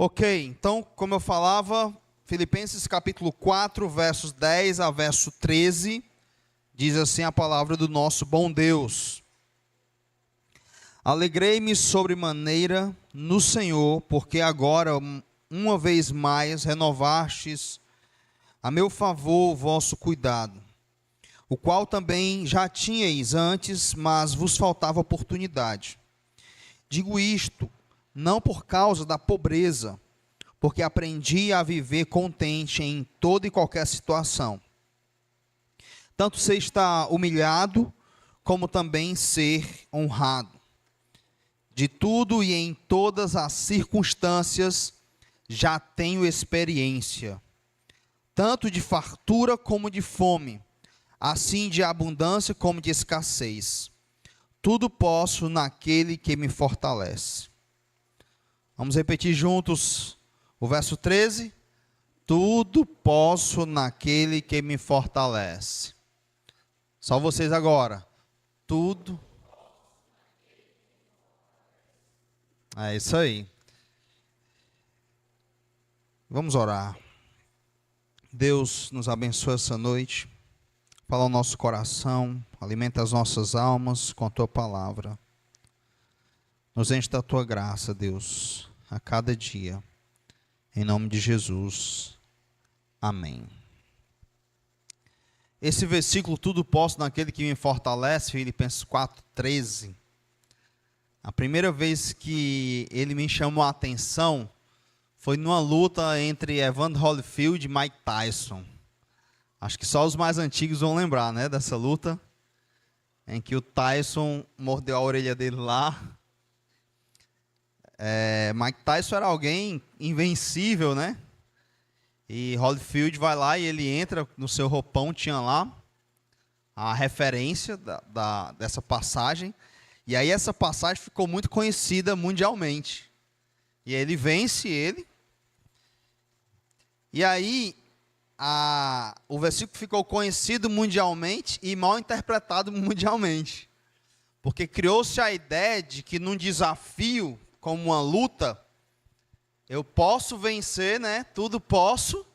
Ok, então, como eu falava, Filipenses capítulo 4, versos 10 a verso 13, diz assim a palavra do nosso bom Deus. Alegrei-me sobremaneira no Senhor, porque agora, uma vez mais, renovastes a meu favor o vosso cuidado, o qual também já tinhais antes, mas vos faltava oportunidade. Digo isto, não por causa da pobreza, porque aprendi a viver contente em toda e qualquer situação. Tanto ser estar humilhado, como também ser honrado. De tudo e em todas as circunstâncias já tenho experiência, tanto de fartura como de fome, assim de abundância como de escassez. Tudo posso naquele que me fortalece. Vamos repetir juntos o verso 13. Tudo posso naquele que me fortalece. Só vocês agora. Tudo. É isso aí. Vamos orar. Deus nos abençoe essa noite. Fala ao nosso coração. Alimenta as nossas almas com a tua palavra. Nos enche da tua graça, Deus, a cada dia. Em nome de Jesus. Amém. Esse versículo, tudo posso naquele que me fortalece, Filipenses 4:13. A primeira vez que ele me chamou a atenção foi numa luta entre Evander Holyfield e Mike Tyson. Acho que só os mais antigos vão lembrar, né, dessa luta, em que o Tyson mordeu a orelha dele lá. Mike Tyson era alguém invencível, né? E Holyfield vai lá e ele entra no seu roupão, tinha lá a referência dessa passagem. E aí essa passagem ficou muito conhecida mundialmente. E ele vence ele. E aí o versículo ficou conhecido mundialmente e mal interpretado mundialmente. Porque criou-se a ideia de que num desafio, como uma luta, eu posso vencer, né? Tudo posso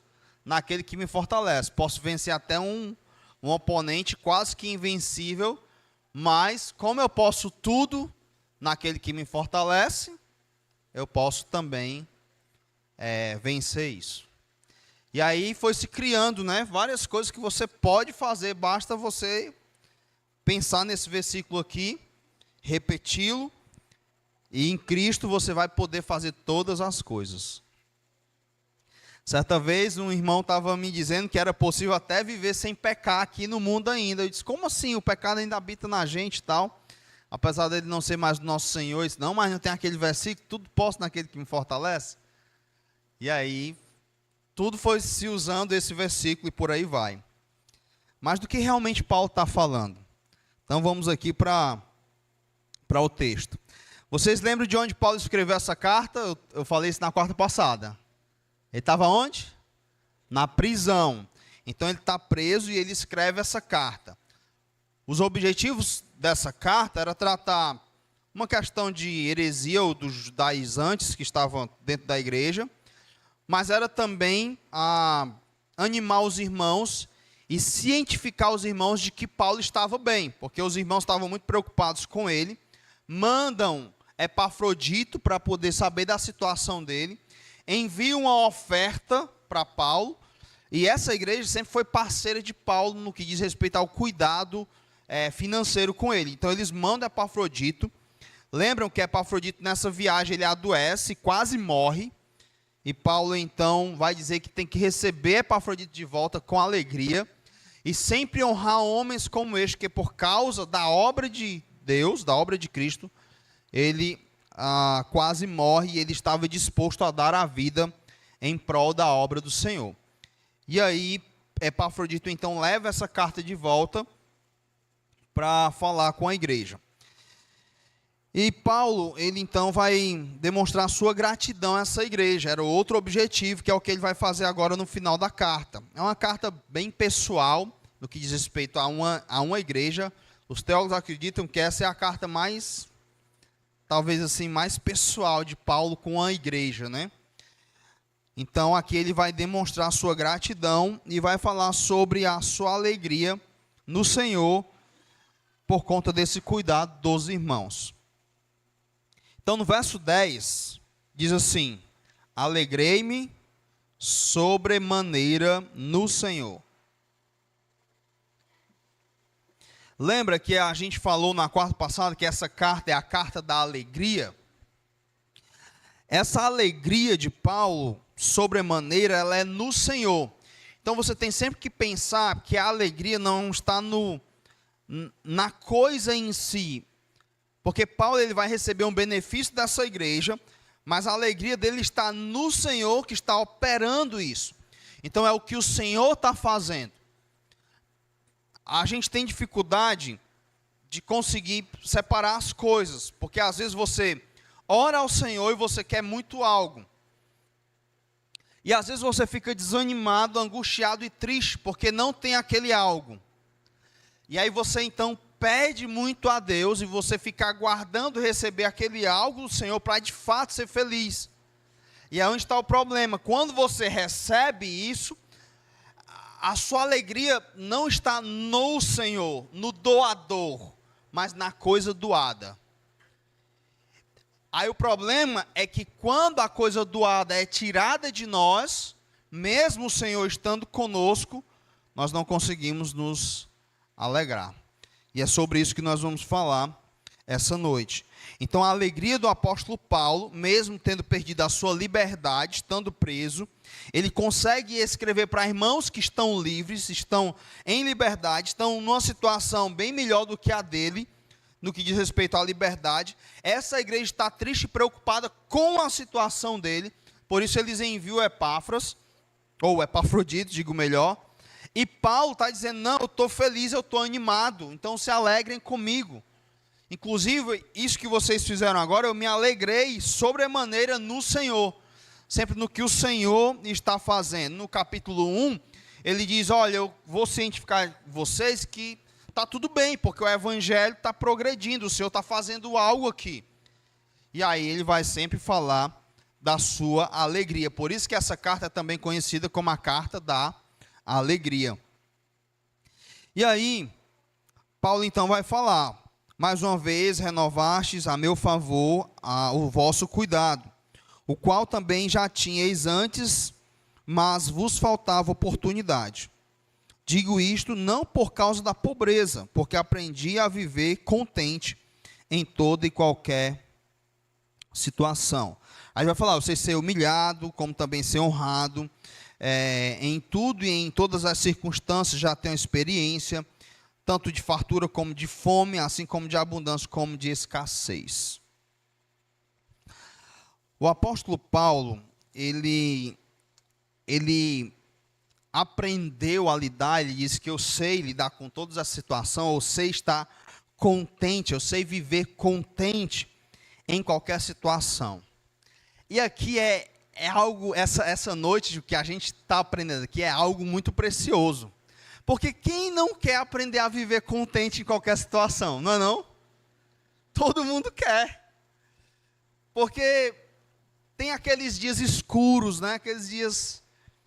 naquele que me fortalece. Posso vencer até um oponente quase que invencível, mas como eu posso tudo naquele que me fortalece, eu posso também vencer isso. E aí foi se criando, né, várias coisas que você pode fazer, basta você pensar nesse versículo aqui, repeti-lo, e em Cristo você vai poder fazer todas as coisas. Certa vez um irmão estava me dizendo que era possível até viver sem pecar aqui no mundo ainda. Eu disse, como assim? O pecado ainda habita na gente e tal. Apesar dele não ser mais do nosso Senhor. Eu disse, não, mas não tem aquele versículo, tudo posso naquele que me fortalece. E aí, tudo foi se usando esse versículo e por aí vai. Mas do que realmente Paulo está falando? Então vamos aqui para o texto. Vocês lembram de onde Paulo escreveu essa carta? Eu falei isso na quarta passada. Ele estava onde? Na prisão. Então ele está preso e ele escreve essa carta. Os objetivos dessa carta era tratar uma questão de heresia ou dos judaizantes que estavam dentro da igreja, mas era também animar os irmãos e cientificar os irmãos de que Paulo estava bem, porque os irmãos estavam muito preocupados com ele. Mandam Epafrodito para poder saber da situação dele, enviam uma oferta para Paulo, e essa igreja sempre foi parceira de Paulo no que diz respeito ao cuidado financeiro com ele. Então eles mandam Epafrodito. Lembram que Epafrodito nessa viagem ele adoece, quase morre, e Paulo então vai dizer que tem que receber Epafrodito de volta com alegria, e sempre honrar homens como este, que por causa da obra de Deus, da obra de Cristo, ele quase morre e ele estava disposto a dar a vida em prol da obra do Senhor. E aí, Epafrodito então leva essa carta de volta para falar com a igreja. E Paulo, ele então vai demonstrar sua gratidão a essa igreja. Era outro objetivo, que é o que ele vai fazer agora no final da carta. É uma carta bem pessoal, no que diz respeito a uma igreja. Os teólogos acreditam que essa é a carta mais, talvez assim, mais pessoal de Paulo com a igreja, né? Então aqui ele vai demonstrar sua gratidão e vai falar sobre a sua alegria no Senhor por conta desse cuidado dos irmãos. Então no verso 10 diz assim: alegrei-me sobremaneira no Senhor. Lembra que a gente falou na quarta passada que essa carta é a carta da alegria? Essa alegria de Paulo, sobremaneira, ela é no Senhor. Então você tem sempre que pensar que a alegria não está na coisa em si. Porque Paulo ele vai receber um benefício dessa igreja, mas a alegria dele está no Senhor que está operando isso. Então é o que o Senhor está fazendo. A gente tem dificuldade de conseguir separar as coisas, porque às vezes você ora ao Senhor e você quer muito algo. E às vezes você fica desanimado, angustiado e triste, porque não tem aquele algo. E aí você então pede muito a Deus e você fica aguardando receber aquele algo do Senhor para de fato ser feliz. E é onde está o problema. Quando você recebe isso, a sua alegria não está no Senhor, no doador, mas na coisa doada. Aí o problema é que quando a coisa doada é tirada de nós, mesmo o Senhor estando conosco, nós não conseguimos nos alegrar. E é sobre isso que nós vamos falar essa noite. Então a alegria do apóstolo Paulo, mesmo tendo perdido a sua liberdade, estando preso, ele consegue escrever para irmãos que estão livres, estão em liberdade, estão numa situação bem melhor do que a dele, no que diz respeito à liberdade. Essa igreja está triste e preocupada com a situação dele, por isso eles enviam Epáfras, ou Epafrodito, digo melhor, e Paulo está dizendo, não, eu estou feliz, eu estou animado, então se alegrem comigo. Inclusive, isso que vocês fizeram agora, eu me alegrei sobremaneira no Senhor, sempre no que o Senhor está fazendo. No capítulo 1, ele diz, olha, eu vou cientificar vocês que está tudo bem, porque o evangelho está progredindo, o Senhor está fazendo algo aqui. E aí ele vai sempre falar da sua alegria. Por isso que essa carta é também conhecida como a carta da alegria. E aí, Paulo então vai falar, mais uma vez renovastes a meu favor o vosso cuidado, o qual também já tinhais antes, mas vos faltava oportunidade. Digo isto não por causa da pobreza, porque aprendi a viver contente em toda e qualquer situação. Aí vai falar, você ser humilhado, como também ser honrado, em tudo e em todas as circunstâncias já tenho experiência, tanto de fartura como de fome, assim como de abundância como de escassez. O apóstolo Paulo, ele aprendeu a lidar, ele disse que eu sei lidar com todas as situações, eu sei estar contente, eu sei viver contente em qualquer situação. E aqui é algo, essa noite que a gente está aprendendo aqui é algo muito precioso. Porque quem não quer aprender a viver contente em qualquer situação, não é não? Todo mundo quer. Porque tem aqueles dias escuros, né? Aqueles dias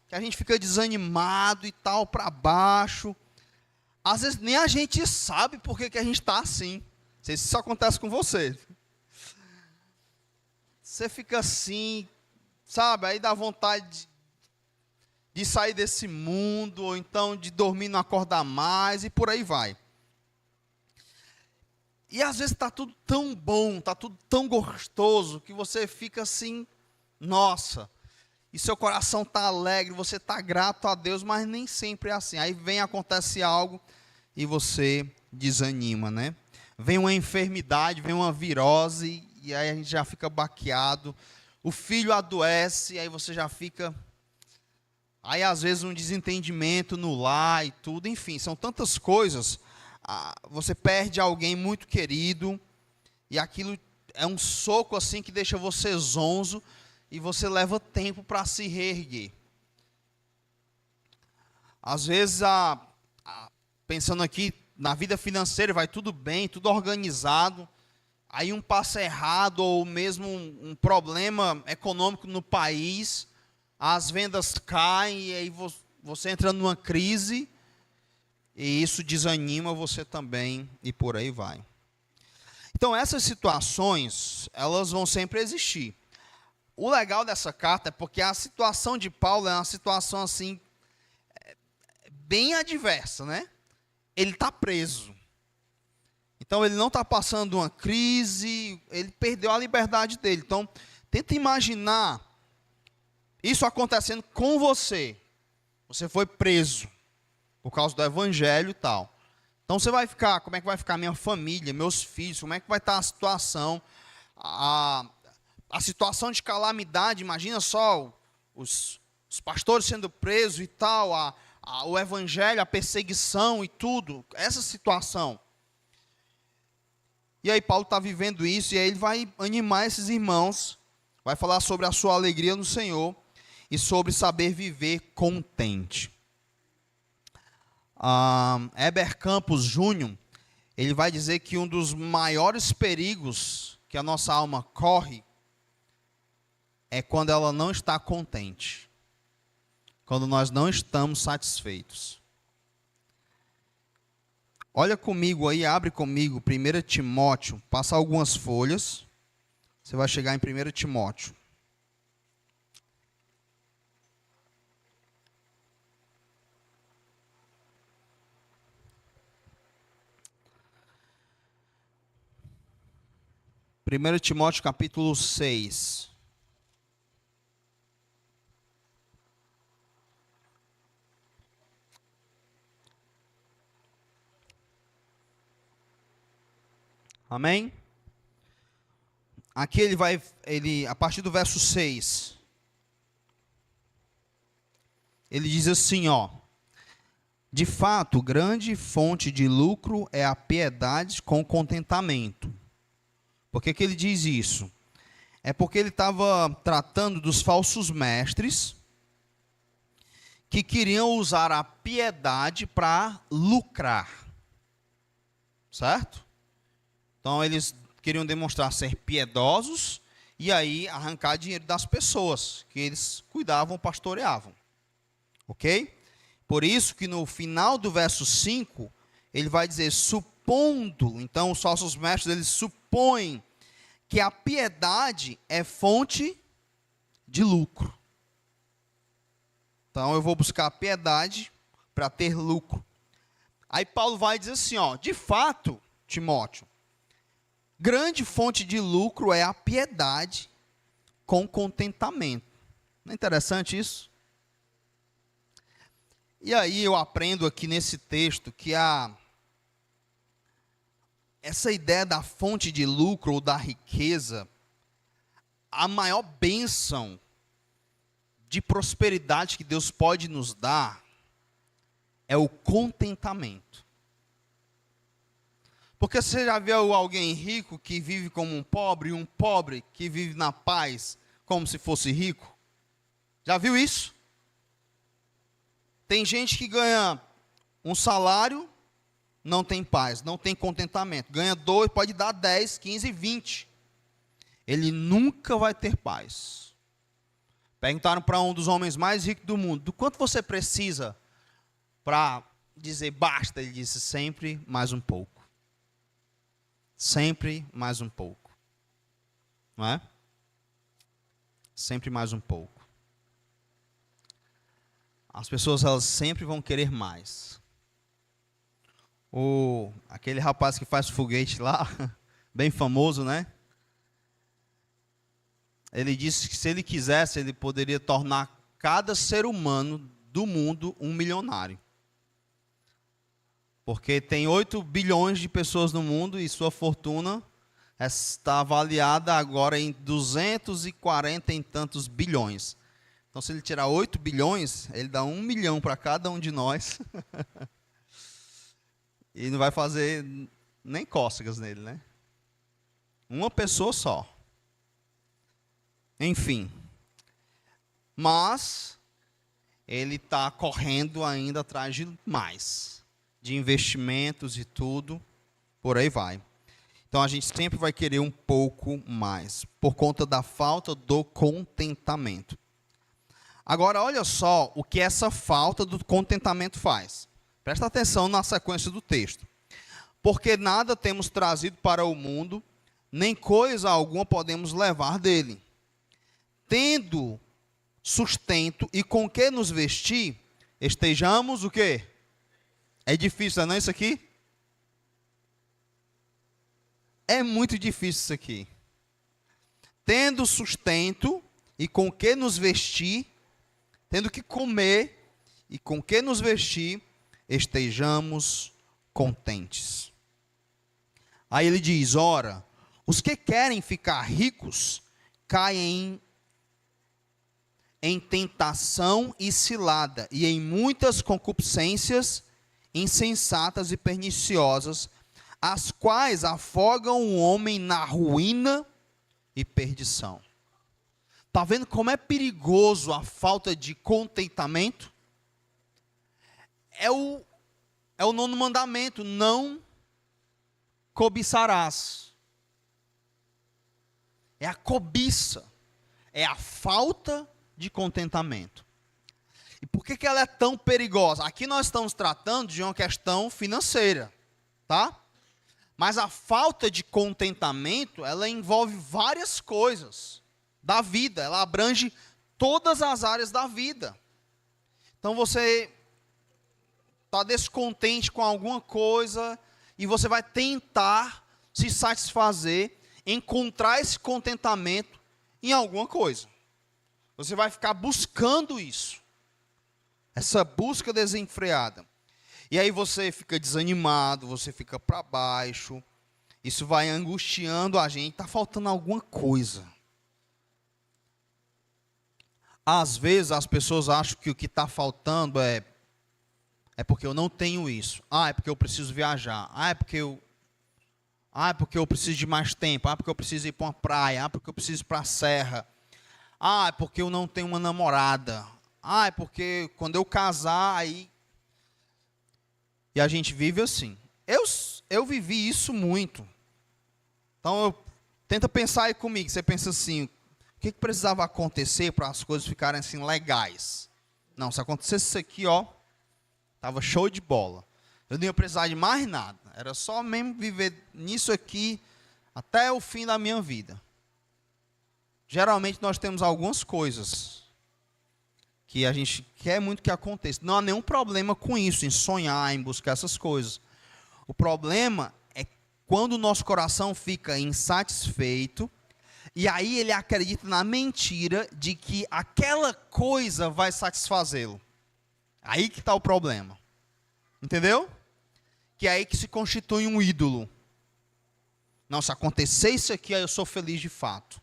que a gente fica desanimado e tal, para baixo. Às vezes nem a gente sabe por que a gente está assim. Não sei se isso acontece com você. Você fica assim, sabe? Aí dá vontade de sair desse mundo, ou então de dormir e não acordar mais, e por aí vai. E às vezes está tudo tão bom, está tudo tão gostoso, que você fica assim, nossa, e seu coração está alegre, você está grato a Deus, mas nem sempre é assim. Aí acontece algo e você desanima, né? Vem uma enfermidade, vem uma virose, e aí a gente já fica baqueado. O filho adoece, e aí você já fica... Aí às vezes um desentendimento no lar e tudo, enfim, são tantas coisas. Você perde alguém muito querido, e aquilo é um soco assim que deixa você zonzo, e você leva tempo para se reerguer. Às vezes, pensando aqui na vida financeira, vai tudo bem, tudo organizado, aí um passo errado, ou mesmo um problema econômico no país, as vendas caem e aí você entra numa crise e isso desanima você também e por aí vai. Então essas situações, elas vão sempre existir. O legal dessa carta é porque a situação de Paulo é uma situação assim bem adversa, né? Ele está preso. Então ele não está passando uma crise, ele perdeu a liberdade dele. Então tenta imaginar isso acontecendo com você. Você foi preso por causa do evangelho e tal. Então você vai ficar, como é que vai ficar minha família, meus filhos, como é que vai estar a situação? A situação de calamidade, imagina só os pastores sendo presos e tal, o evangelho, a perseguição e tudo, essa situação. E aí Paulo está vivendo isso, e aí ele vai animar esses irmãos, vai falar sobre a sua alegria no Senhor e sobre saber viver contente. Heber Campos Júnior, ele vai dizer que um dos maiores perigos que a nossa alma corre é quando ela não está contente, quando nós não estamos satisfeitos. Olha comigo aí, abre comigo 1 Timóteo, passa algumas folhas, você vai chegar em 1 Timóteo. Primeiro Timóteo capítulo 6. Amém? Aqui ele a partir do verso 6, ele diz assim, ó: de fato, grande fonte de lucro é a piedade com contentamento. Por que ele diz isso? É porque ele estava tratando dos falsos mestres que queriam usar a piedade para lucrar. Certo? Então eles queriam demonstrar ser piedosos e aí arrancar dinheiro das pessoas que eles cuidavam, pastoreavam. Ok? Por isso que no final do verso 5, ele vai dizer, supondo, então os falsos mestres, eles supõem que a piedade é fonte de lucro. Então eu vou buscar a piedade para ter lucro. Aí Paulo vai dizer assim, ó, de fato, Timóteo, grande fonte de lucro é a piedade com contentamento. Não é interessante isso? E aí eu aprendo aqui nesse texto que essa ideia da fonte de lucro ou da riqueza, a maior bênção de prosperidade que Deus pode nos dar é o contentamento. Porque você já viu alguém rico que vive como um pobre, e um pobre que vive na paz como se fosse rico? Já viu isso? Tem gente que ganha um salário, não tem paz, não tem contentamento. Ganha 2, pode dar 10, 15, 20. Ele nunca vai ter paz. Perguntaram para um dos homens mais ricos do mundo, do quanto você precisa para dizer basta? Ele disse, sempre mais um pouco. Sempre mais um pouco. Não é? Sempre mais um pouco. As pessoas, elas sempre vão querer mais. Aquele rapaz que faz foguete lá, bem famoso, né? Ele disse que se ele quisesse, ele poderia tornar cada ser humano do mundo um milionário. Porque tem 8 bilhões de pessoas no mundo e sua fortuna está avaliada agora em 240 e tantos bilhões. Então, se ele tirar 8 bilhões, ele dá 1 milhão para cada um de nós. E não vai fazer nem cócegas nele, né? Uma pessoa só. Enfim. Mas ele está correndo ainda atrás de mais. De investimentos e tudo, por aí vai. Então a gente sempre vai querer um pouco mais, por conta da falta do contentamento. Agora, olha só o que essa falta do contentamento faz. Presta atenção na sequência do texto. Porque nada temos trazido para o mundo, nem coisa alguma podemos levar dele. Tendo sustento e com que nos vestir, estejamos o quê? É difícil, não é isso aqui? É muito difícil isso aqui. Tendo sustento e com que nos vestir, tendo que comer e com que nos vestir, estejamos contentes. Aí ele diz, ora, os que querem ficar ricos caem em tentação e cilada, e em muitas concupiscências insensatas e perniciosas, as quais afogam o homem na ruína e perdição. Está vendo como é perigoso a falta de contentamento? É o 9º mandamento, não cobiçarás. É a cobiça, é a falta de contentamento. E por que ela é tão perigosa? Aqui nós estamos tratando de uma questão financeira, tá? Mas a falta de contentamento, ela envolve várias coisas da vida, ela abrange todas as áreas da vida. Então você está descontente com alguma coisa e você vai tentar se satisfazer, encontrar esse contentamento em alguma coisa. Você vai ficar buscando isso. Essa busca desenfreada. E aí você fica desanimado, você fica para baixo. Isso vai angustiando a gente. Está faltando alguma coisa. Às vezes as pessoas acham que o que está faltando é porque eu não tenho isso. É porque eu preciso viajar. É porque eu preciso de mais tempo. Porque eu preciso ir para uma praia. Porque eu preciso ir para a serra. É porque eu não tenho uma namorada. É porque quando eu casar, aí... E a gente vive assim. Eu vivi isso muito. Então, tenta pensar aí comigo. Você pensa assim, o que precisava acontecer para as coisas ficarem assim legais? Não, se acontecesse isso aqui, estava show de bola. Eu não ia precisar de mais nada. Era só mesmo viver nisso aqui até o fim da minha vida. Geralmente nós temos algumas coisas que a gente quer muito que aconteça. Não há nenhum problema com isso, em sonhar, em buscar essas coisas. O problema é quando o nosso coração fica insatisfeito, e aí ele acredita na mentira de que aquela coisa vai satisfazê-lo. Aí que está o problema. Entendeu? Que é aí que se constitui um ídolo. Não, se acontecer isso aqui, aí eu sou feliz de fato.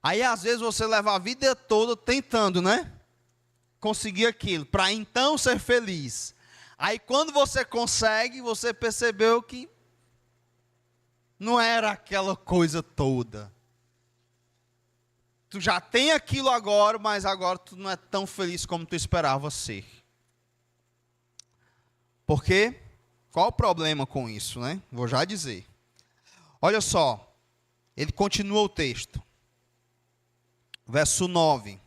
Aí, às vezes, você leva a vida toda tentando, né? Conseguir aquilo, para então ser feliz. Aí, quando você consegue, você percebeu que não era aquela coisa toda. Tu já tem aquilo agora, mas agora tu não é tão feliz como tu esperava ser. Por quê? Qual o problema com isso, né? Vou já dizer. Olha só, ele continua o texto. Verso 9.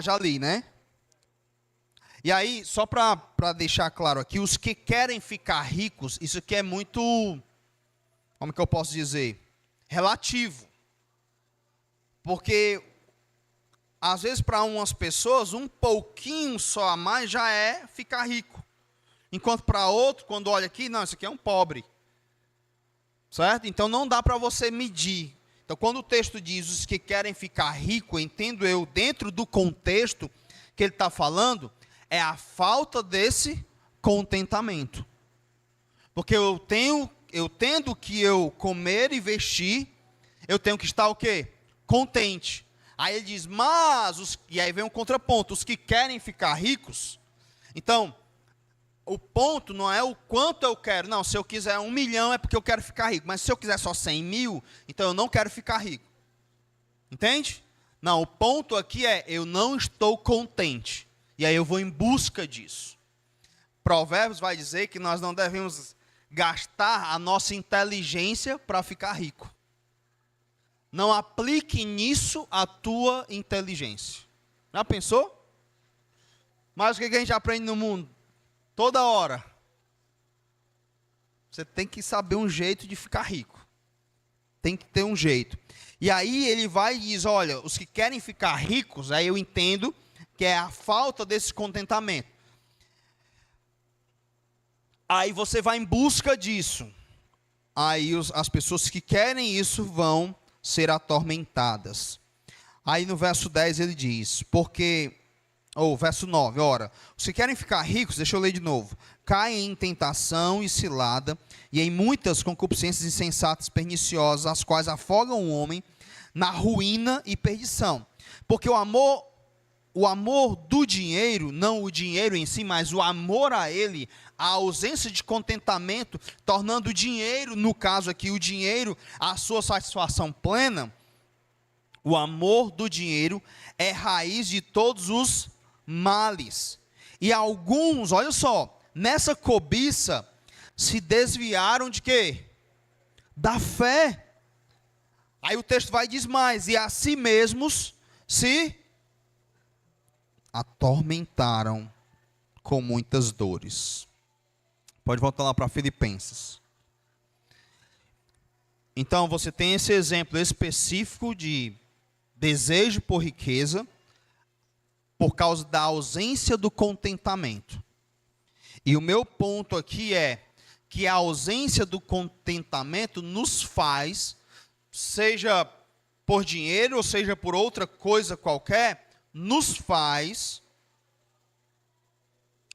Já li, né? E aí, só para deixar claro aqui, os que querem ficar ricos, isso aqui é muito, como que eu posso dizer? Relativo. Porque, às vezes, para umas pessoas, um pouquinho só a mais já é ficar rico. Enquanto para outro, quando olha aqui, não, isso aqui é um pobre. Certo? Então, não dá para você medir. Então, quando o texto diz os que querem ficar ricos, entendo eu, dentro do contexto que ele está falando, é a falta desse contentamento. Porque eu tendo que eu comer e vestir, eu tenho que estar o quê? Contente. Aí ele diz, e aí vem um contraponto, os que querem ficar ricos. Então, o ponto não é o quanto eu quero. Não, se eu quiser 1 milhão é porque eu quero ficar rico. Mas se eu quiser só 100 mil, então eu não quero ficar rico. Entende? Não, o ponto aqui é, eu não estou contente. E aí eu vou em busca disso. Provérbios vai dizer que nós não devemos gastar a nossa inteligência para ficar rico. Não aplique nisso a tua inteligência. Já pensou? Mas o que a gente aprende no mundo? Toda hora. Você tem que saber um jeito de ficar rico. Tem que ter um jeito. E aí ele vai e diz, olha, os que querem ficar ricos, aí eu entendo que é a falta desse contentamento. Aí você vai em busca disso. Aí as pessoas que querem isso vão ser atormentadas. Aí no verso 10 ele diz, verso 9, ora, os que querem ficar ricos, deixa eu ler de novo, caem em tentação e cilada, e em muitas concupiscências insensatas, perniciosas, as quais afogam o homem na ruína e perdição. Porque o amor do dinheiro, não o dinheiro em si, mas o amor a ele, a ausência de contentamento, tornando o dinheiro, no caso aqui, o dinheiro, a sua satisfação plena, o amor do dinheiro é raiz de todos os males. E alguns, olha só, nessa cobiça, se desviaram de quê? Da fé. Aí o texto vai e diz mais, e a si mesmos se atormentaram com muitas dores. Pode voltar lá para Filipenses. Então, você tem esse exemplo específico de desejo por riqueza, por causa da ausência do contentamento. E o meu ponto aqui é que a ausência do contentamento nos faz, seja por dinheiro ou seja por outra coisa qualquer, nos faz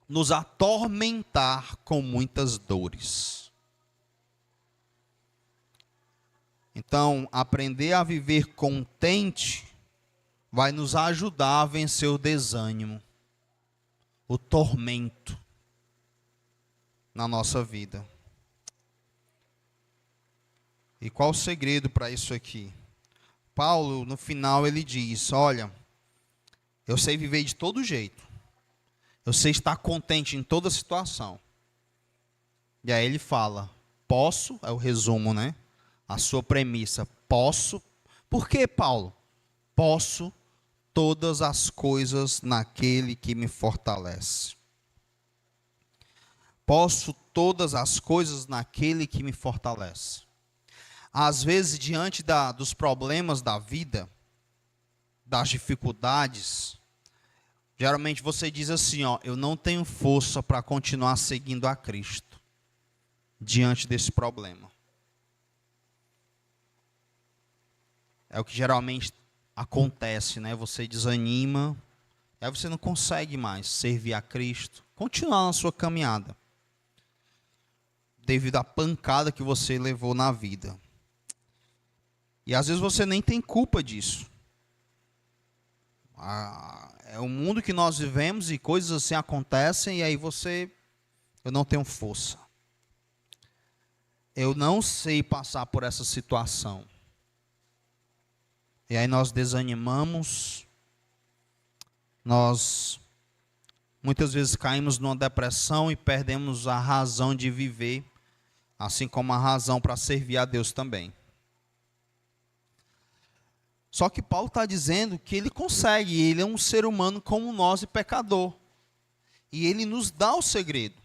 nos atormentar com muitas dores. Então, aprender a viver contente vai nos ajudar a vencer o desânimo, o tormento na nossa vida. E qual o segredo para isso aqui? Paulo, no final, ele diz, olha, eu sei viver de todo jeito. Eu sei estar contente em toda situação. E aí ele fala, posso, é o resumo, né? A sua premissa, posso. Por que, Paulo? Posso todas as coisas naquele que me fortalece. Posso todas as coisas naquele que me fortalece. Às vezes, diante dos problemas da vida, das dificuldades, geralmente você diz assim, ó, eu não tenho força para continuar seguindo a Cristo diante desse problema. É o que geralmente acontece, né? Você desanima, aí você não consegue mais servir a Cristo, continuar na sua caminhada, devido à pancada que você levou na vida. E às vezes você nem tem culpa disso. É o mundo que nós vivemos e coisas assim acontecem e aí eu não tenho força. Eu não sei passar por essa situação. E aí nós desanimamos, nós muitas vezes caímos numa depressão e perdemos a razão de viver, assim como a razão para servir a Deus também. Só que Paulo está dizendo que ele consegue, ele é um ser humano como nós e pecador. E ele nos dá o segredo.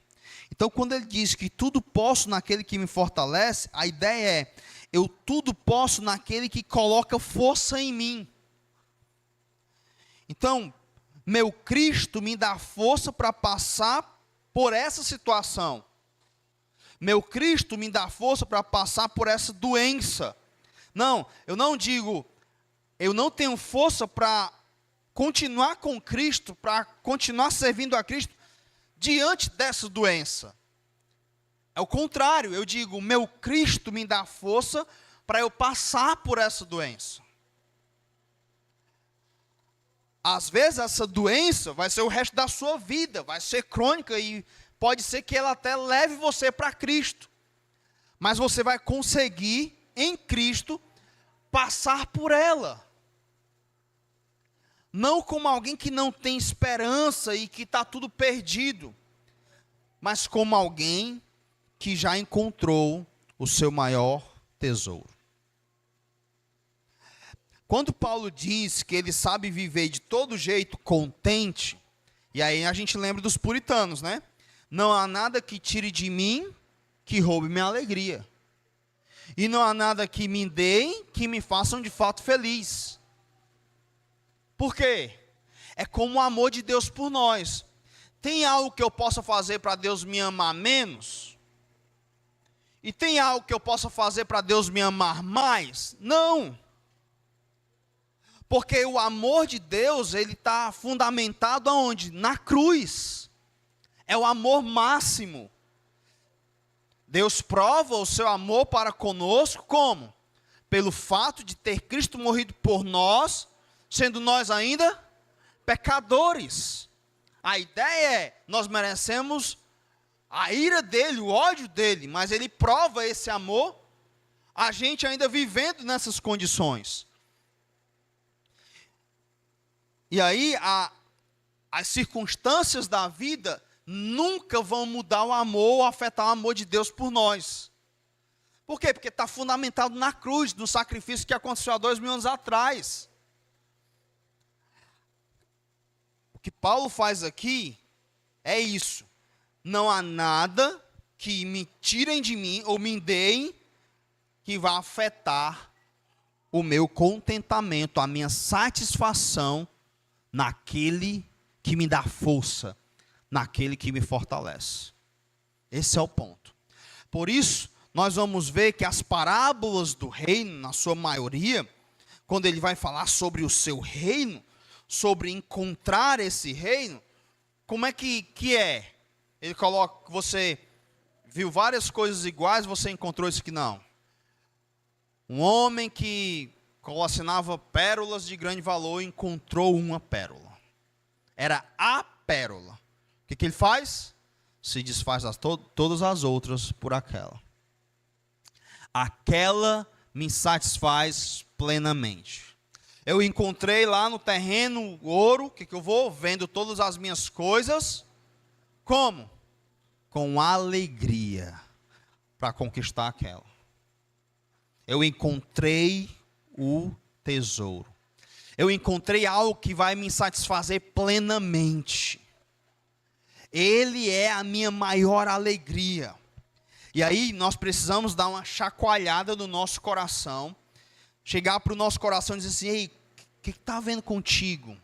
Então, quando ele diz que tudo posso naquele que me fortalece, a ideia é, eu tudo posso naquele que coloca força em mim. Então, meu Cristo me dá força para passar por essa situação. Meu Cristo me dá força para passar por essa doença. Não, eu não digo, eu não tenho força para continuar com Cristo, para continuar servindo a Cristo diante dessa doença. É o contrário, eu digo, meu Cristo me dá força para eu passar por essa doença. Às vezes essa doença vai ser o resto da sua vida, vai ser crônica e pode ser que ela até leve você para Cristo. Mas você vai conseguir, em Cristo, passar por ela. Não como alguém que não tem esperança e que está tudo perdido, mas como alguém que já encontrou o seu maior tesouro. Quando Paulo diz que ele sabe viver de todo jeito contente, e aí a gente lembra dos puritanos, né? Não há nada que tire de mim que roube minha alegria. E não há nada que me deem que me façam de fato feliz. Por quê? É como o amor de Deus por nós. Tem algo que eu possa fazer para Deus me amar menos? E tem algo que eu possa fazer para Deus me amar mais? Não. Porque o amor de Deus, ele está fundamentado aonde? Na cruz. É o amor máximo. Deus prova o seu amor para conosco como? Pelo fato de ter Cristo morrido por nós, sendo nós ainda pecadores. A ideia é, nós merecemos a ira dele, o ódio dele, mas ele prova esse amor, a gente ainda vivendo nessas condições. E aí, as circunstâncias da vida nunca vão mudar o amor ou afetar o amor de Deus por nós. Por quê? Porque está fundamentado na cruz, no sacrifício que aconteceu há 2000 anos atrás. O que Paulo faz aqui é isso. Não há nada que me tirem de mim ou me deem que vá afetar o meu contentamento, a minha satisfação naquele que me dá força, naquele que me fortalece. Esse é o ponto. Por isso, nós vamos ver que as parábolas do reino, na sua maioria, quando ele vai falar sobre o seu reino, sobre encontrar esse reino, como é que é? Ele coloca, você viu várias coisas iguais, você encontrou isso aqui? Não. Um homem que colecionava pérolas de grande valor encontrou uma pérola. Era a pérola. O que ele faz? Se desfaz todas as outras por aquela. Aquela me satisfaz plenamente. Eu encontrei lá no terreno ouro, o que eu vou? Vendo todas as minhas coisas. Como? Com alegria para conquistar aquela. Eu encontrei o tesouro. Eu encontrei algo que vai me satisfazer plenamente. Ele é a minha maior alegria. E aí nós precisamos dar uma chacoalhada no nosso coração. Chegar para o nosso coração e dizer assim: ei, o que está havendo contigo?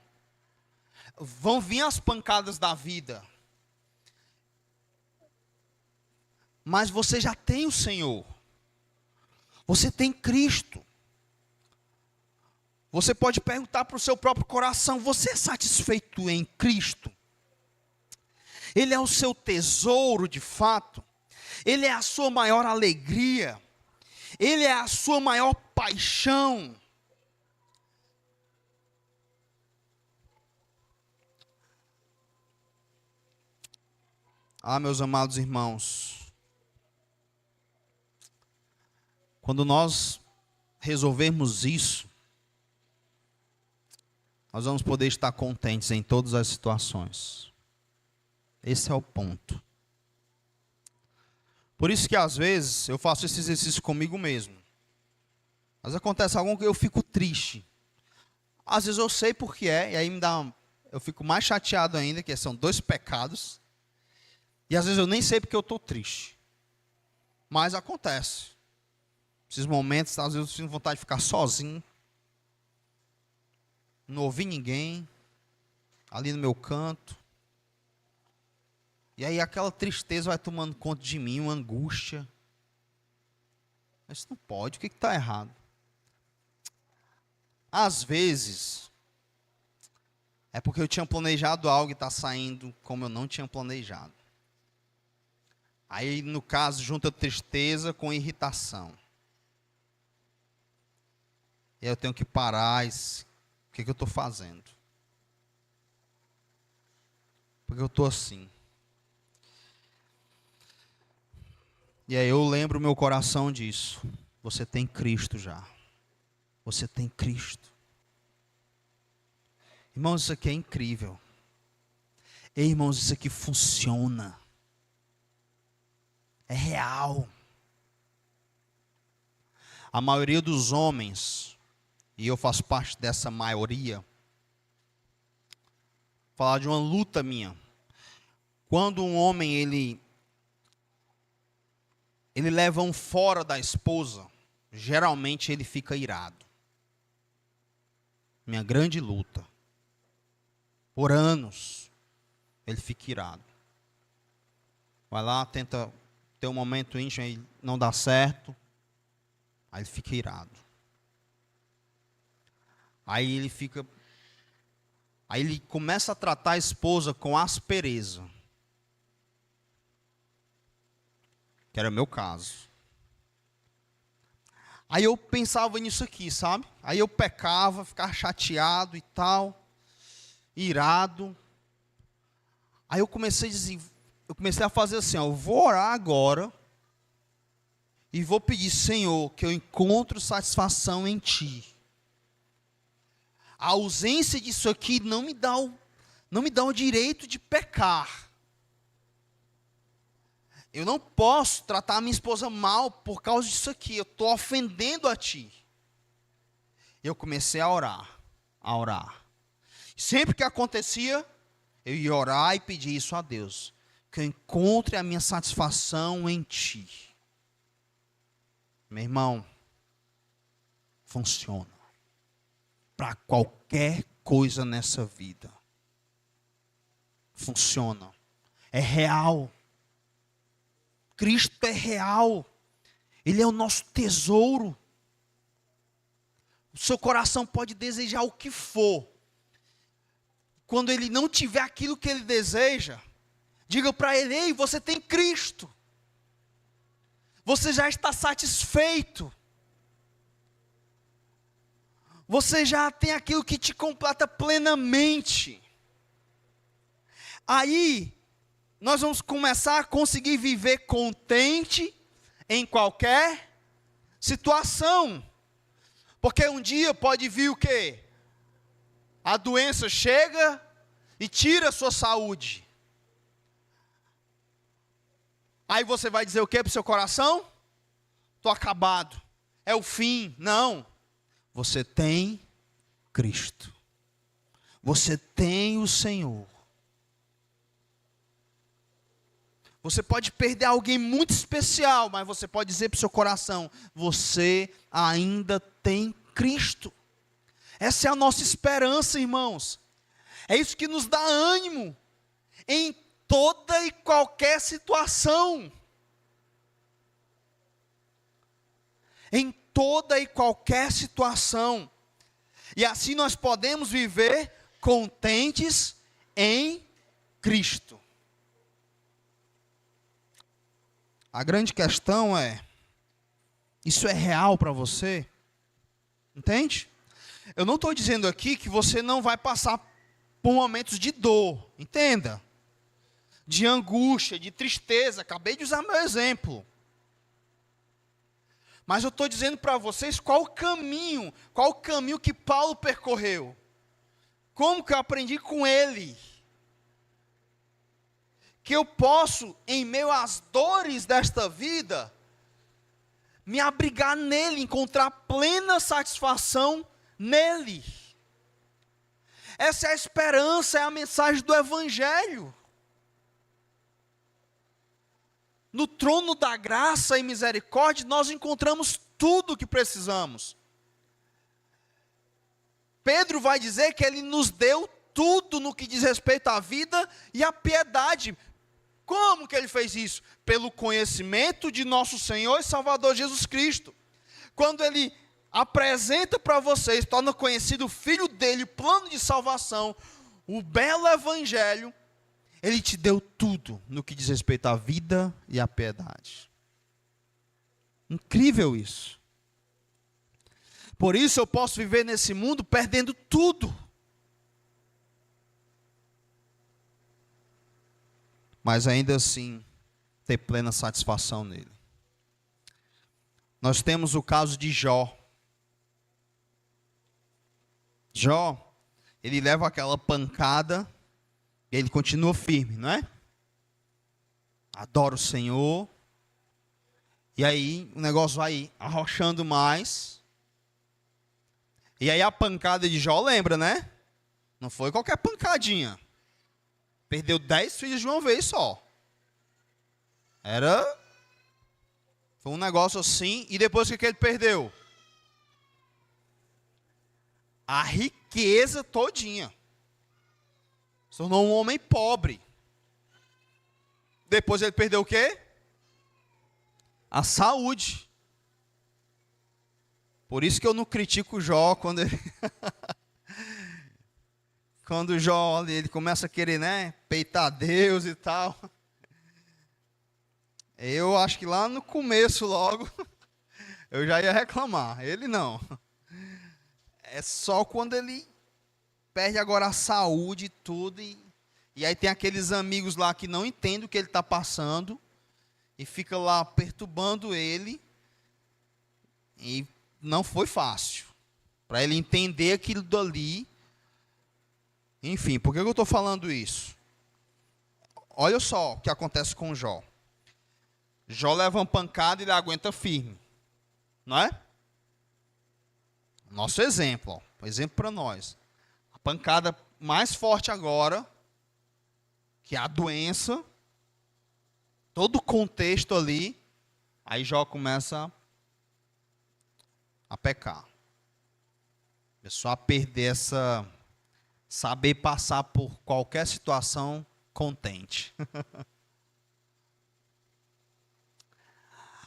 Vão vir as pancadas da vida. Mas você já tem o Senhor. Você tem Cristo. Você pode perguntar para o seu próprio coração: você é satisfeito em Cristo? Ele é o seu tesouro de fato? Ele é a sua maior alegria? Ele é a sua maior paixão? Ah, meus amados irmãos, quando nós resolvermos isso, nós vamos poder estar contentes em todas as situações. Esse é o ponto. Por isso que às vezes eu faço esse exercício comigo mesmo. Mas acontece algo que eu fico triste. Às vezes eu sei por que é, e aí eu fico mais chateado ainda, que são 2 pecados. E às vezes eu nem sei porque eu estou triste. Mas acontece. Esses momentos, às vezes eu sinto vontade de ficar sozinho. Não ouvir ninguém. Ali no meu canto. E aí aquela tristeza vai tomando conta de mim, uma angústia. Mas isso não pode, o que está errado? Às vezes, é porque eu tinha planejado algo e está saindo como eu não tinha planejado. Aí, no caso, junta tristeza com irritação. E aí eu tenho que parar, o que eu estou fazendo? Porque eu estou assim. E aí eu lembro o meu coração disso. Você tem Cristo já. Você tem Cristo. Irmãos, isso aqui é incrível. Ei, irmãos, isso aqui funciona. É real. A maioria dos homens e eu faço parte dessa maioria, vou falar de uma luta minha. Quando um homem, ele leva um fora da esposa, geralmente ele fica irado. Minha grande luta. Por anos, ele fica irado. Vai lá, tenta ter um momento íntimo, aí não dá certo. Aí ele fica irado. Aí ele começa a tratar a esposa com aspereza. Que era o meu caso. Aí eu pensava nisso aqui, sabe? Aí eu pecava, ficava chateado e tal, irado. Aí eu comecei a fazer assim, ó, eu vou orar agora e vou pedir, Senhor, que eu encontre satisfação em Ti. A ausência disso aqui não me dá o direito de pecar. Eu não posso tratar a minha esposa mal por causa disso aqui. Eu estou ofendendo a Ti. Eu comecei a orar. Sempre que acontecia, eu ia orar e pedir isso a Deus. Que eu encontre a minha satisfação em Ti. Meu irmão, funciona. Para qualquer coisa nessa vida. Funciona. É real. Cristo é real. Ele é o nosso tesouro. O seu coração pode desejar o que for. Quando ele não tiver aquilo que ele deseja, diga para ele, ei, você tem Cristo. Você já está satisfeito. Você já tem aquilo que te completa plenamente. Aí, nós vamos começar a conseguir viver contente em qualquer situação. Porque um dia pode vir o quê? A doença chega e tira a sua saúde. Aí você vai dizer o quê para o seu coração? Estou acabado. É o fim. Não. Você tem Cristo. Você tem o Senhor. Você pode perder alguém muito especial, mas você pode dizer para o seu coração, você ainda tem Cristo. Essa é a nossa esperança, irmãos. É isso que nos dá ânimo em toda e qualquer situação. Em toda e qualquer situação. E assim nós podemos viver contentes em Cristo. A grande questão é, isso é real para você? Entende? Eu não estou dizendo aqui que você não vai passar por momentos de dor, entenda? De angústia, de tristeza, acabei de usar meu exemplo. Mas eu estou dizendo para vocês qual o caminho que Paulo percorreu. Como que eu aprendi com ele. Que eu posso, em meio às dores desta vida, me abrigar nele, encontrar plena satisfação nele. Essa é a esperança, é a mensagem do Evangelho. No trono da graça e misericórdia, nós encontramos tudo o que precisamos. Pedro vai dizer que ele nos deu tudo no que diz respeito à vida e à piedade. Como que ele fez isso? Pelo conhecimento de nosso Senhor e Salvador Jesus Cristo. Quando ele apresenta para vocês, torna conhecido o Filho dele, o plano de salvação, o belo Evangelho, ele te deu tudo no que diz respeito à vida e à piedade. Incrível isso. Por isso eu posso viver nesse mundo perdendo tudo. Mas ainda assim, ter plena satisfação nele. Nós temos o caso de Jó. Jó, ele leva aquela pancada, e ele continua firme, não é? Adora o Senhor. E aí o negócio vai arrochando mais. E aí a pancada de Jó, lembra, né? Não foi qualquer pancadinha. Perdeu 10 filhos de uma vez só. Foi um negócio assim. E depois o que ele perdeu? A riqueza todinha. Se tornou um homem pobre. Depois ele perdeu o quê? A saúde. Por isso que eu não critico o Jó quando quando o Jó ele começa a querer, né, peitar Deus e tal. Eu acho que lá no começo logo eu já ia reclamar. Ele não. É só quando ele perde agora a saúde e tudo. E aí tem aqueles amigos lá que não entendem o que ele está passando. E fica lá perturbando ele. E não foi fácil. Para ele entender aquilo dali. Enfim, por que eu estou falando isso? Olha só o que acontece com Jó. Jó leva uma pancada e ele aguenta firme. Não é? Nosso exemplo, ó, um exemplo para nós. A pancada mais forte agora, que é a doença, todo o contexto ali, aí Jó começa a pecar. Começou a perder saber passar por qualquer situação contente.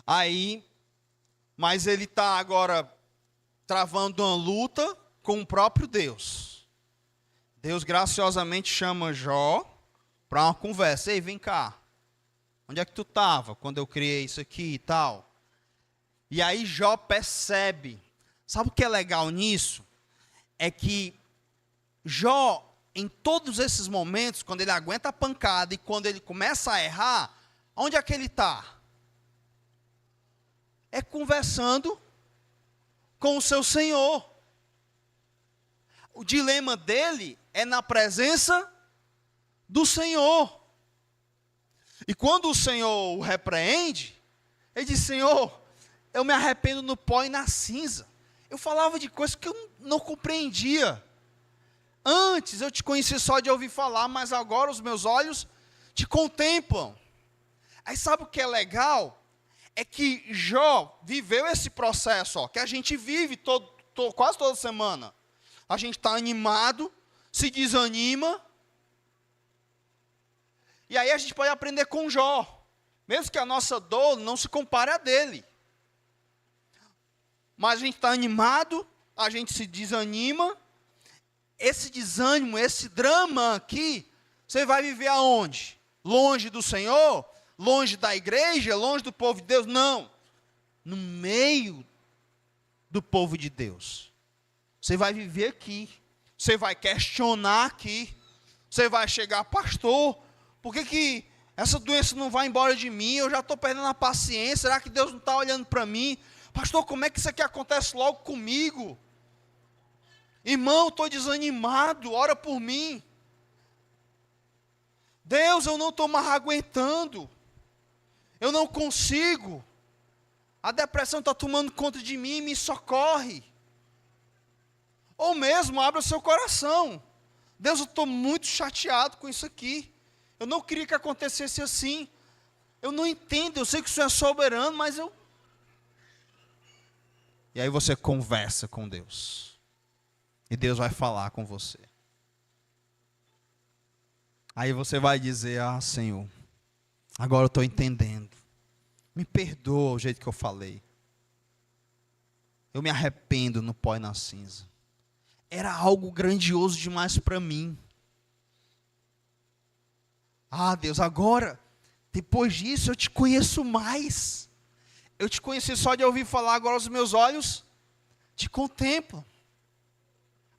Aí, mas ele está agora travando uma luta com o próprio Deus. Deus graciosamente chama Jó para uma conversa. Ei, vem cá. Onde é que tu estava quando eu criei isso aqui e tal? E aí Jó percebe. Sabe o que é legal nisso? É que Jó, em todos esses momentos, quando ele aguenta a pancada e quando ele começa a errar, onde é que ele está? É conversando com o seu Senhor. O dilema dele é na presença do Senhor. E quando o Senhor o repreende, ele diz: Senhor, eu me arrependo no pó e na cinza. Eu falava de coisas que eu não compreendia. Antes eu te conheci só de ouvir falar, mas agora os meus olhos te contemplam. Aí sabe o que é legal? É que Jó viveu esse processo, ó, que a gente vive quase toda semana. A gente está animado, se desanima. E aí a gente pode aprender com Jó. Mesmo que a nossa dor não se compare a dele. Mas a gente está animado, a gente se desanima. Esse desânimo, esse drama aqui, você vai viver aonde? Longe do Senhor? Longe da igreja? Longe do povo de Deus? Não. No meio do povo de Deus. Você vai viver aqui. Você vai questionar aqui. Você vai chegar, pastor, por que essa doença não vai embora de mim? Eu já estou perdendo a paciência. Será que Deus não está olhando para mim? Pastor, como é que isso aqui acontece logo comigo? Irmão, estou desanimado, ora por mim. Deus, eu não estou mais aguentando. Eu não consigo. A depressão está tomando conta de mim, me socorre. Ou mesmo, abra o seu coração. Deus, eu estou muito chateado com isso aqui. Eu não queria que acontecesse assim. Eu não entendo, eu sei que o Senhor é soberano, mas eu... E aí você conversa com Deus. E Deus vai falar com você. Aí você vai dizer: ah, Senhor, agora eu estou entendendo. Me perdoa o jeito que eu falei. Eu me arrependo no pó e na cinza. Era algo grandioso demais para mim. Ah, Deus, agora, depois disso eu te conheço mais. Eu te conheci só de ouvir falar, agora os meus olhos te contemplam.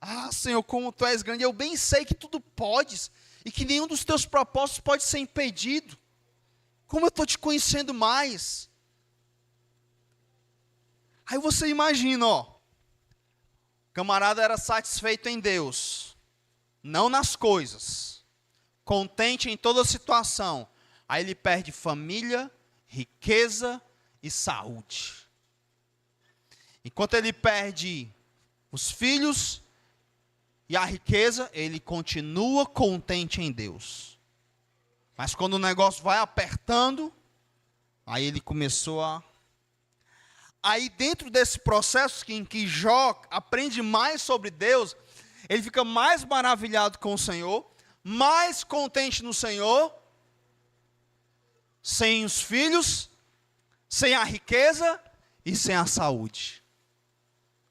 Ah, Senhor, como Tu és grande, eu bem sei que tudo podes e que nenhum dos Teus propósitos pode ser impedido. Como eu estou te conhecendo mais. Aí você imagina, ó. O camarada era satisfeito em Deus, não nas coisas. Contente em toda situação. Aí ele perde família, riqueza e saúde. Enquanto ele perde os filhos e a riqueza, ele continua contente em Deus. Mas quando o negócio vai apertando, aí ele começou a... Aí dentro desse processo em que Jó aprende mais sobre Deus, ele fica mais maravilhado com o Senhor, mais contente no Senhor, sem os filhos, sem a riqueza e sem a saúde.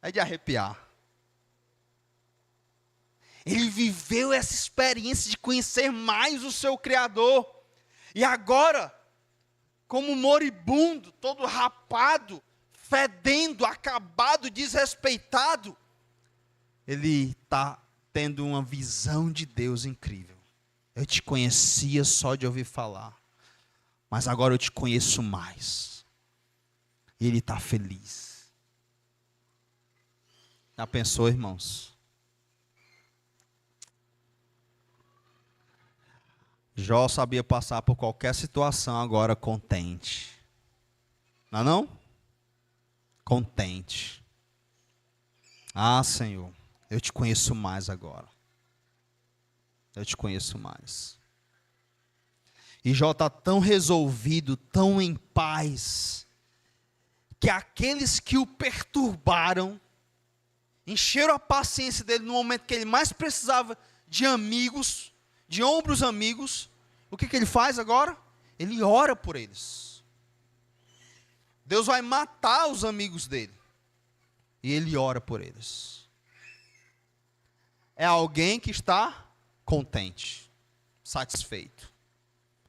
É de arrepiar. Ele viveu essa experiência de conhecer mais o seu Criador. E agora, como moribundo, todo rapado, fedendo, acabado, desrespeitado, ele está tendo uma visão de Deus incrível. Eu te conhecia só de ouvir falar, mas agora eu te conheço mais. E ele está feliz. Já pensou, irmãos? Jó sabia passar por qualquer situação agora contente. Não é não? Contente. Ah, Senhor, eu te conheço mais agora. Eu te conheço mais. E Jó está tão resolvido, tão em paz, que aqueles que o perturbaram, encheram a paciência dele no momento que ele mais precisava de amigos, de ombros amigos. O que ele faz agora? Ele ora por eles. Deus vai matar os amigos dele. E ele ora por eles. É alguém que está contente, satisfeito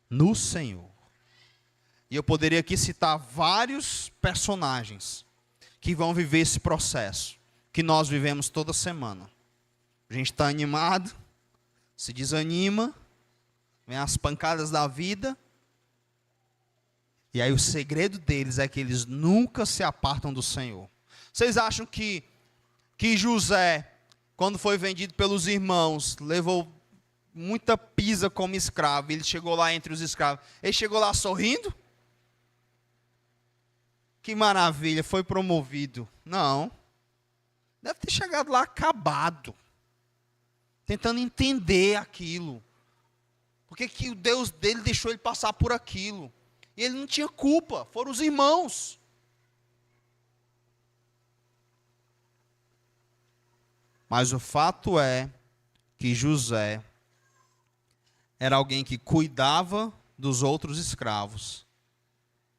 no Senhor. E eu poderia aqui citar vários personagens que vão viver esse processo que nós vivemos toda semana. A gente está animado, se desanima, vem as pancadas da vida. E aí o segredo deles é que eles nunca se apartam do Senhor. Vocês acham que José, quando foi vendido pelos irmãos, levou muita pisa como escravo, ele chegou lá entre os escravos, ele chegou lá sorrindo? Que maravilha, foi promovido. Não. Deve ter chegado lá acabado, tentando entender aquilo. Por que o Deus dele deixou ele passar por aquilo? E ele não tinha culpa, foram os irmãos. Mas o fato é que José era alguém que cuidava dos outros escravos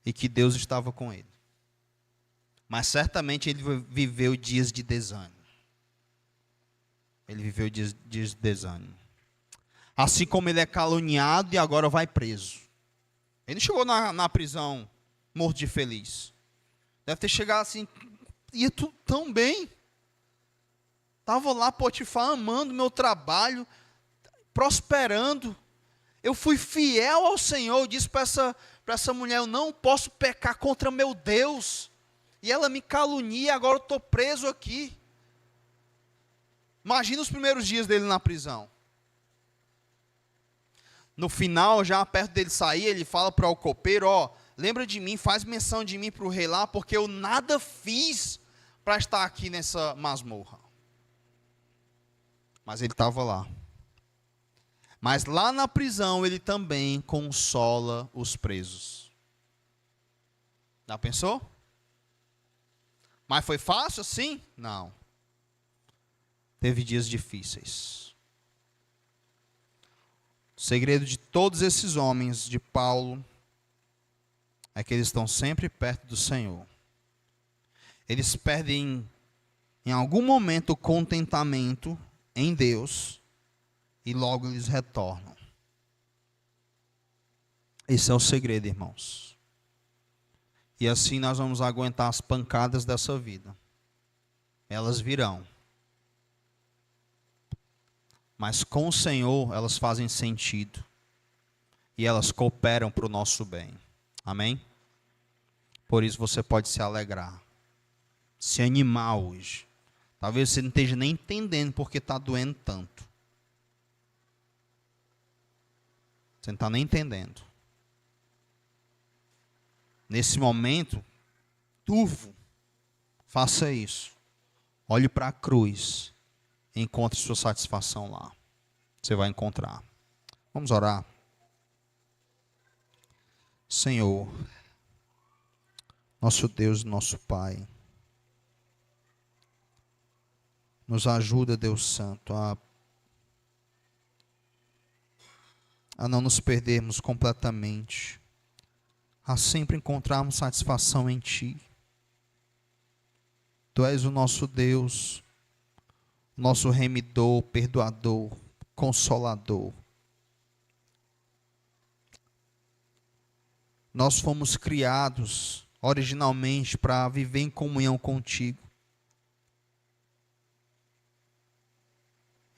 e que Deus estava com ele. Mas certamente ele viveu dias de desânimo. Ele viveu dias de desânimo. Assim como ele é caluniado e agora vai preso. Ele não chegou na prisão morto de feliz. Deve ter chegado assim, ia tudo tão bem. Estava lá, Potifar, amando o meu trabalho, prosperando. Eu fui fiel ao Senhor. Eu disse para essa mulher, eu não posso pecar contra meu Deus. E ela me calunia, agora eu estou preso aqui. Imagina os primeiros dias dele na prisão. No final, já perto dele sair, ele fala para o copeiro, lembra de mim, faz menção de mim para o rei lá, porque eu nada fiz para estar aqui nessa masmorra. Mas ele estava lá. Mas lá na prisão, ele também consola os presos. Já pensou? Mas foi fácil assim? Não. Teve dias difíceis. O segredo de todos esses homens, de Paulo, é que eles estão sempre perto do Senhor. Eles perdem em algum momento o contentamento em Deus e logo eles retornam. Esse é o segredo, irmãos. E assim nós vamos aguentar as pancadas dessa vida. Elas virão. Mas com o Senhor elas fazem sentido. E elas cooperam para o nosso bem. Amém? Por isso você pode se alegrar. Se animar hoje. Talvez você não esteja nem entendendo porque está doendo tanto. Você não está nem entendendo. Nesse momento, turvo, faça isso. Olhe para a cruz e encontre sua satisfação lá. Você vai encontrar. Vamos orar. Senhor, nosso Deus, nosso Pai, nos ajuda, Deus Santo, a não nos perdermos completamente, a sempre encontrarmos satisfação em Ti. Tu és o nosso Deus, nosso remidor, perdoador, consolador. Nós fomos criados originalmente para viver em comunhão contigo.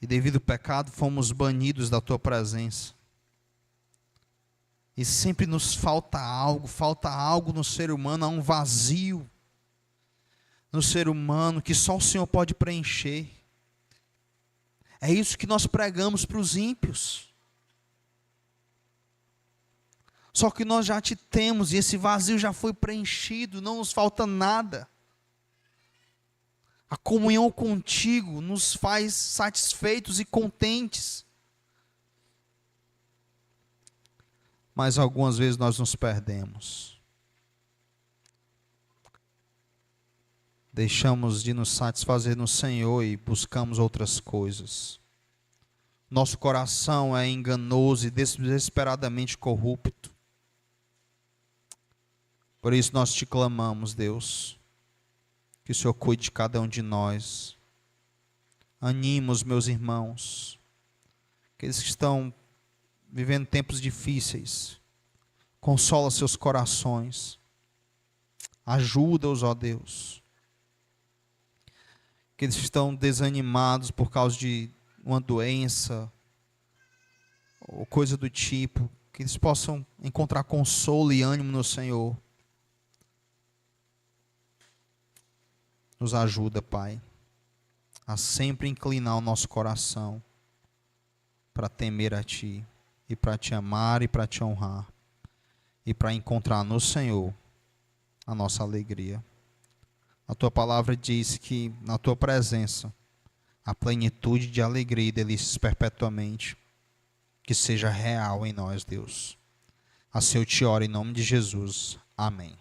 E devido ao pecado fomos banidos da tua presença. E sempre nos falta algo no ser humano, há um vazio no ser humano que só o Senhor pode preencher. É isso que nós pregamos para os ímpios. Só que nós já te temos e esse vazio já foi preenchido, não nos falta nada. A comunhão contigo nos faz satisfeitos e contentes. Mas algumas vezes nós nos perdemos. Deixamos de nos satisfazer no Senhor e buscamos outras coisas. Nosso coração é enganoso e desesperadamente corrupto. Por isso nós te clamamos, Deus, que o Senhor cuide de cada um de nós. Anima os meus irmãos, aqueles que estão vivendo tempos difíceis. Consola seus corações. Ajuda-os, ó Deus. Aqueles que estão desanimados por causa de uma doença ou coisa do tipo, que eles possam encontrar consolo e ânimo no Senhor. Nos ajuda, Pai, a sempre inclinar o nosso coração para temer a Ti, e para Te amar e para Te honrar, e para encontrar no Senhor a nossa alegria. A Tua palavra diz que na Tua presença a plenitude de alegria e delícias perpetuamente, que seja real em nós, Deus. Assim eu te oro em nome de Jesus. Amém.